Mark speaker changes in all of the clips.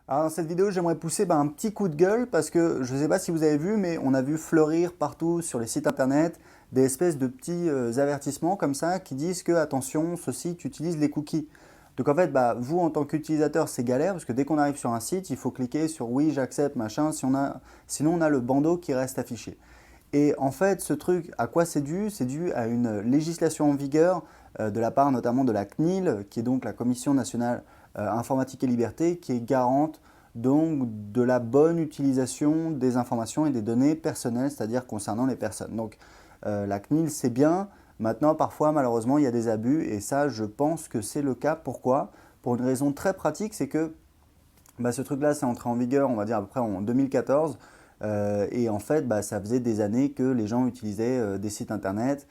Speaker 1: Alors dans cette vidéo, j'aimerais pousser un petit coup de gueule parce que je ne sais pas si vous avez vu, mais on a vu fleurir partout sur les sites internet des espèces de petits avertissements comme ça qui disent que attention, ce site utilise les cookies. Donc en fait, vous en tant qu'utilisateur, c'est galère parce que dès qu'on arrive sur un site, il faut cliquer sur oui, j'accepte, machin, sinon on a le bandeau qui reste affiché. Et en fait, ce truc, à quoi c'est dû? C'est dû à une législation en vigueur de la part notamment de la CNIL, qui est donc la Commission nationale informatique et liberté, qui est garante donc de la bonne utilisation des informations et des données personnelles, c'est-à-dire concernant les personnes. Donc la CNIL, c'est bien. Maintenant, parfois, malheureusement, il y a des abus et ça, je pense que c'est le cas. Pourquoi? Pour une raison très pratique, c'est que ce truc-là, c'est entré en vigueur, on va dire à peu près en 2014. Et en fait, ça faisait des années que les gens utilisaient des sites internet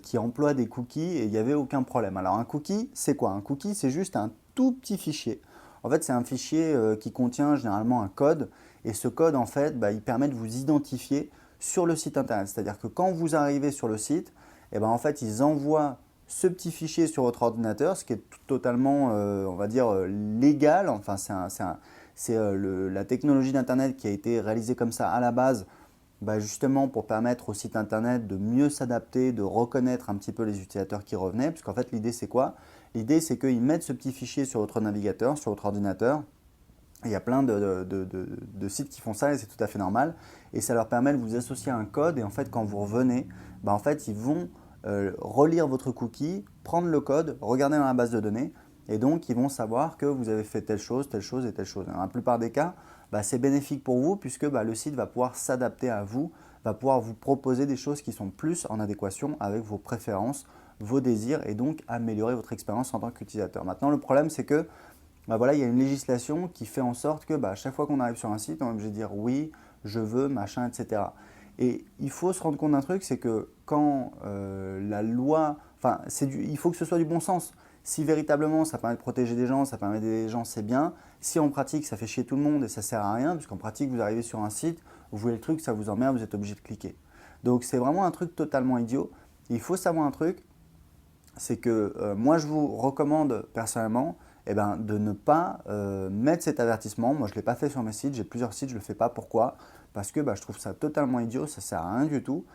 Speaker 1: qui emploient des cookies et il n'y avait aucun problème. Alors un cookie, c'est quoi? Un cookie, c'est juste un tout petit fichier. En fait, c'est un fichier qui contient généralement un code et ce code, en fait, il permet de vous identifier sur le site internet. C'est-à-dire que quand vous arrivez sur le site, en fait, ils envoient ce petit fichier sur votre ordinateur, ce qui est totalement, on va dire, légal. Enfin, c'est la technologie d'Internet qui a été réalisée comme ça à la base, justement pour permettre au site Internet de mieux s'adapter, de reconnaître un petit peu les utilisateurs qui revenaient. Puisqu'en fait, l'idée, c'est quoi? L'idée, c'est qu'ils mettent ce petit fichier sur votre navigateur, sur votre ordinateur. Il y a plein de sites qui font ça et c'est tout à fait normal. Et ça leur permet de vous associer à un code. Et en fait, quand vous revenez, en fait, ils vont relire votre cookie, prendre le code, regarder dans la base de données. Et donc, ils vont savoir que vous avez fait telle chose et telle chose. Dans la plupart des cas, c'est bénéfique pour vous puisque le site va pouvoir s'adapter à vous, va pouvoir vous proposer des choses qui sont plus en adéquation avec vos préférences, vos désirs et donc améliorer votre expérience en tant qu'utilisateur. Maintenant, le problème, c'est que voilà, il y a une législation qui fait en sorte que à chaque fois qu'on arrive sur un site, on est obligé de dire oui, je veux, machin, etc. Et il faut se rendre compte d'un truc, c'est que quand la loi, enfin, il faut que ce soit du bon sens. Si véritablement ça permet de protéger des gens, ça permet d'aider les gens, c'est bien. Si en pratique ça fait chier tout le monde et ça sert à rien, puisqu'en pratique vous arrivez sur un site, vous voulez le truc, ça vous emmerde, vous êtes obligé de cliquer. Donc c'est vraiment un truc totalement idiot. Il faut savoir un truc, c'est que moi je vous recommande personnellement de ne pas mettre cet avertissement. Moi je ne l'ai pas fait sur mes sites, j'ai plusieurs sites, je ne le fais pas. Pourquoi? Parce que je trouve ça totalement idiot, ça ne sert à rien du tout.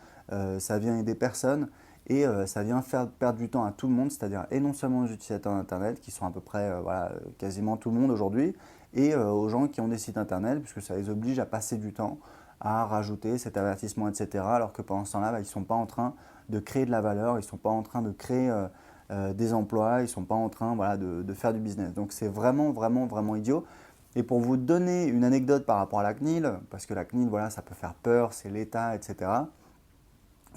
Speaker 1: Ça vient aider personne et ça vient faire perdre du temps à tout le monde, c'est-à-dire et non seulement aux utilisateurs d'internet qui sont à peu près voilà, quasiment tout le monde aujourd'hui, et aux gens qui ont des sites internet, puisque ça les oblige à passer du temps à rajouter cet avertissement, etc. Alors que pendant ce temps-là, ils ne sont pas en train de créer de la valeur, ils ne sont pas en train de créer des emplois, ils ne sont pas en train voilà, de faire du business. Donc c'est vraiment, vraiment, vraiment idiot. Et pour vous donner une anecdote par rapport à la CNIL, parce que la CNIL, voilà, ça peut faire peur, c'est l'État, etc.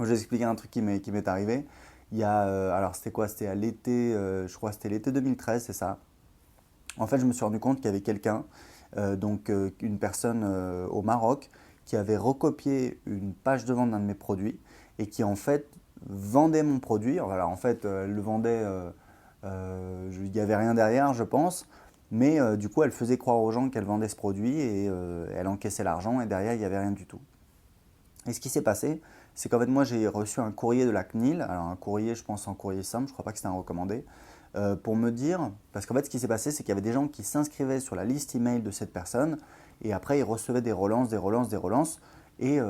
Speaker 1: Je vais expliquer un truc qui m'est arrivé. Il y a, alors c'était quoi? C'était à l'été, je crois que c'était l'été 2013, c'est ça. En fait, je me suis rendu compte qu'il y avait quelqu'un, une personne au Maroc, qui avait recopié une page de vente d'un de mes produits et qui en fait vendait mon produit. Alors en fait, elle le vendait, il n'y avait rien derrière, je pense, mais du coup, elle faisait croire aux gens qu'elle vendait ce produit et elle encaissait l'argent et derrière, il n'y avait rien du tout. Et ce qui s'est passé, c'est qu'en fait, moi, j'ai reçu un courrier de la CNIL, alors un courrier, je pense en courrier simple, je ne crois pas que c'était un recommandé, pour me dire, parce qu'en fait, ce qui s'est passé, c'est qu'il y avait des gens qui s'inscrivaient sur la liste email de cette personne, et après, ils recevaient des relances, des relances, des relances, et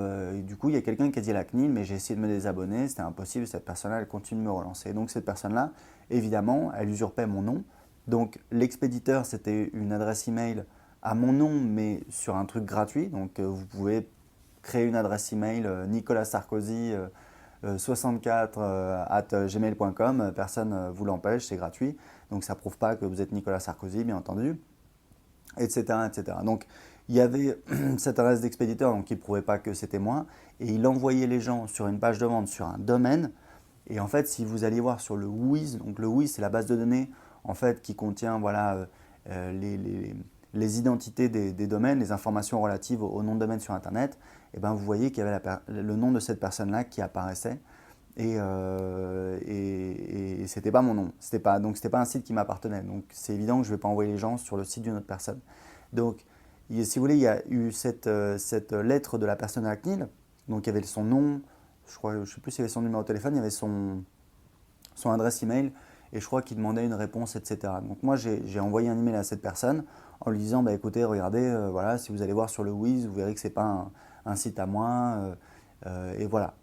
Speaker 1: du coup, il y a quelqu'un qui a dit à la CNIL, mais j'ai essayé de me désabonner, c'était impossible, cette personne-là, elle continue de me relancer. Et donc, cette personne-là, évidemment, elle usurpait mon nom. Donc, l'expéditeur, c'était une adresse email à mon nom, mais sur un truc gratuit. Donc, vous pouvez créer une adresse email Nicolas Sarkozy 64 @gmail.com, personne ne vous l'empêche, c'est gratuit. Donc ça ne prouve pas que vous êtes Nicolas Sarkozy, bien entendu, etc. etc. Donc il y avait cette adresse d'expéditeur donc, qui ne prouvait pas que c'était moi, et il envoyait les gens sur une page de vente sur un domaine. Et en fait, si vous alliez voir sur le WHOIS, donc le WHOIS c'est la base de données en fait, qui contient voilà, les identités des domaines, les informations relatives au nom de domaine sur Internet, et vous voyez qu'il y avait le nom de cette personne-là qui apparaissait. Et c'était pas mon nom. Donc c'était pas un site qui m'appartenait. Donc c'est évident que je ne vais pas envoyer les gens sur le site d'une autre personne. Donc si vous voulez, il y a eu cette lettre de la personne à la CNIL. Donc il y avait son nom, je ne sais plus s'il y avait son numéro de téléphone, il y avait son adresse email. et je crois qu'il demandait une réponse, etc. Donc moi, j'ai envoyé un email à cette personne en lui disant, bah, écoutez, regardez, voilà, si vous allez voir sur le Wiz, vous verrez que ce n'est pas un site à moi, et voilà.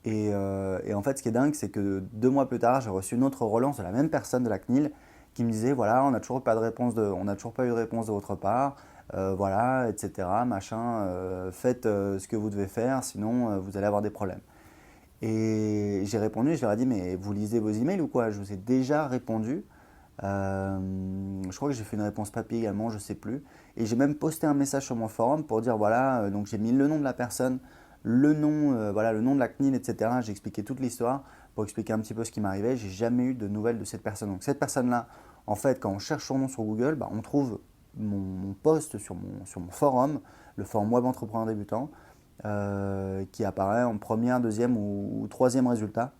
Speaker 1: Et en fait, ce qui est dingue, c'est que 2 mois plus tard, j'ai reçu une autre relance de la même personne de la CNIL qui me disait, voilà, on n'a toujours pas eu de réponse de votre part, voilà, etc. Machin, faites ce que vous devez faire, sinon vous allez avoir des problèmes. Et j'ai répondu, je leur ai dit, mais vous lisez vos emails ou quoi? Je vous ai déjà répondu. Je crois que j'ai fait une réponse papier également, je ne sais plus. Et j'ai même posté un message sur mon forum pour dire, voilà, donc j'ai mis le nom de la personne, le nom, voilà, le nom de la CNIL, etc. J'ai expliqué toute l'histoire pour expliquer un petit peu ce qui m'arrivait. J'ai jamais eu de nouvelles de cette personne. Donc cette personne-là, en fait, quand on cherche son nom sur Google, bah, on trouve mon post sur mon forum, le forum Web Entrepreneur Débutant, qui apparaît en première, deuxième ou troisième résultat.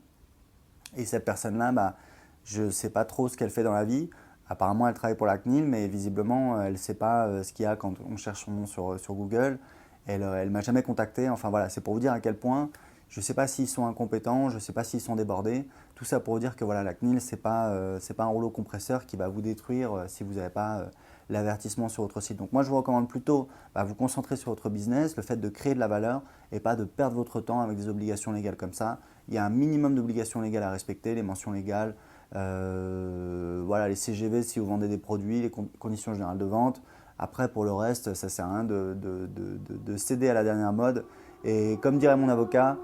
Speaker 1: Et cette personne-là, bah, je ne sais pas trop ce qu'elle fait dans la vie. Apparemment, elle travaille pour la CNIL, mais visiblement, elle ne sait pas ce qu'il y a quand on cherche son nom sur Google. Elle ne m'a jamais contacté. Enfin voilà, c'est pour vous dire à quel point je ne sais pas s'ils sont incompétents, je ne sais pas s'ils sont débordés. Tout ça pour vous dire que voilà, la CNIL, ce n'est pas un rouleau compresseur qui va vous détruire si vous n'avez pas l'avertissement sur votre site. Donc moi, je vous recommande plutôt vous concentrer sur votre business, le fait de créer de la valeur et pas de perdre votre temps avec des obligations légales comme ça. Il y a un minimum d'obligations légales à respecter, les mentions légales, voilà, les CGV si vous vendez des produits, les conditions générales de vente. Après, pour le reste, ça ne sert à rien de céder à la dernière mode. Et comme dirait mon avocat,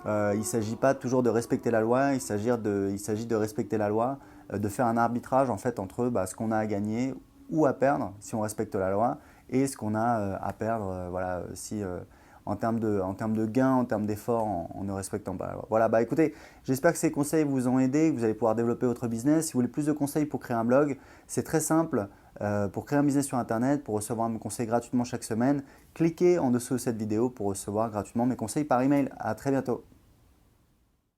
Speaker 1: il ne s'agit pas toujours de respecter la loi, il s'agit de respecter la loi, de faire un arbitrage en fait entre ce qu'on a à gagner ou à perdre si on respecte la loi et ce qu'on a à perdre voilà, si, en termes de gains, en termes d'efforts en ne respectant pas la loi. Voilà, bah écoutez, j'espère que ces conseils vous ont aidé, que vous allez pouvoir développer votre business. Si vous voulez plus de conseils pour créer un blog, c'est très simple. Pour créer un business sur Internet, pour recevoir mes conseils gratuitement chaque semaine, cliquez en dessous de cette vidéo pour recevoir gratuitement mes conseils par email. À très bientôt.